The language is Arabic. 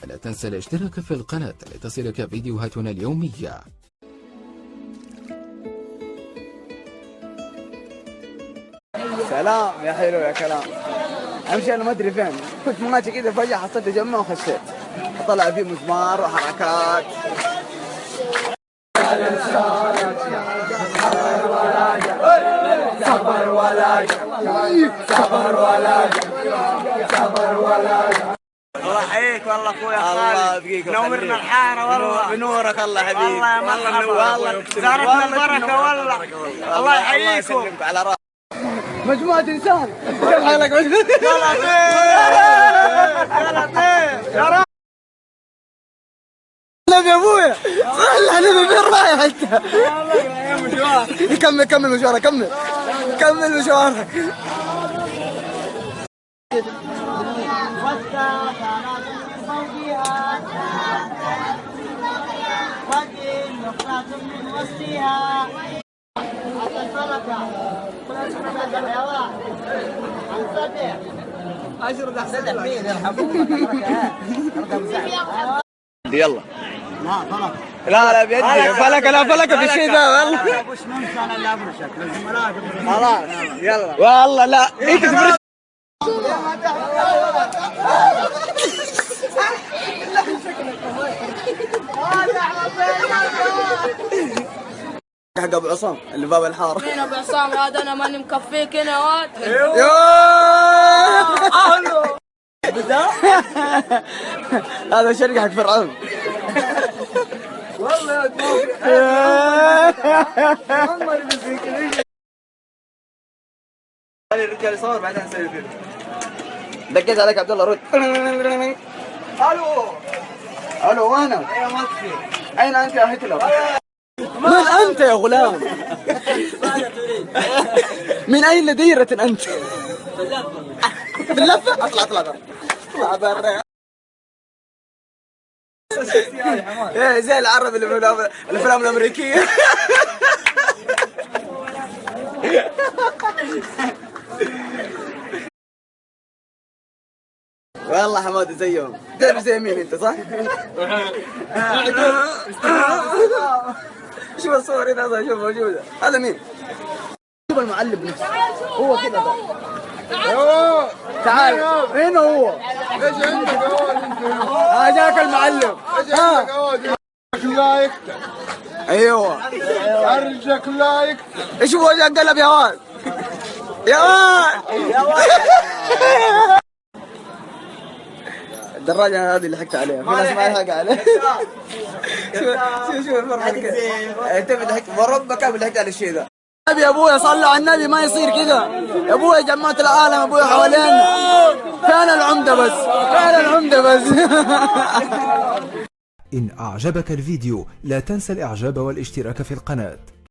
لا تنسى الاشتراك في القناة لتصلك فيديوهاتنا اليومية. سلام يا حلو يا كلام. امشي انا ما ادري فين، كنت ماشي كذا فجأة حصلت تجمع وخشيت، طلع فيه مسمار وحركات. صبر ولا صبر ولا صبر ولا. الله يحييك والله اخويا خالد، نورنا الحاره والله. بنورك الله حبيبي، والله يا مرحبا، والله زارتنا البركه والله. الله يحييكم على راسك. مجموعة انسان كيف حالك؟ يا لطيف يا رب. يا ابويا صلح نبي فين رايح انت؟ كمل مشوارك، كمل مشوارك. يلا لا بيدي فلك، لا فلك في الشيء ده والله. خلاص يلا والله لا انت تفرش. حق ابو عصام اللي باب الحاره. مين ابو عصام هذا؟ انا ماني مكفيك هنا واد. هذا شرقة حق فرعون والله. خلي الرجال يصور بعدين نسوي فيديو. دقيت عليك عبد الله، رد. الو وانا اين انت يا هتلر؟ من انت يا غلام؟ من اين ديرة انت؟ باللفة. اطلع برا. ايه زي العرب اللي في الافلام الامريكيه. والله حماده زيهم. تعرف زي مين انت صح؟ شوف الصور هنا، شوف موجوده. هذا مين؟ شوف المعلم نفسه هو كذا. تعال هنا هو. ايش عندك اواد انت؟ جاك المعلم. ايش عندك اواد؟ لا يكتب. ايوه ارجك لا يكتب. ايش هو وجهك قلب يا واد؟ يا واد الدراجة هذه اللي حكت عليها، في ناس ما يلحق عليها. شوف الفرق. انت اللي حكت وربك اللي حكت على الشيء ذا. يا ابويا صلوا على النبي، ما يصير كذا يا ابويا. جماعة العالم ابويا حوالينا، فين العمدة بس؟ فين العمدة بس؟ إن أعجبك الفيديو لا تنسى الإعجاب والاشتراك في القناة.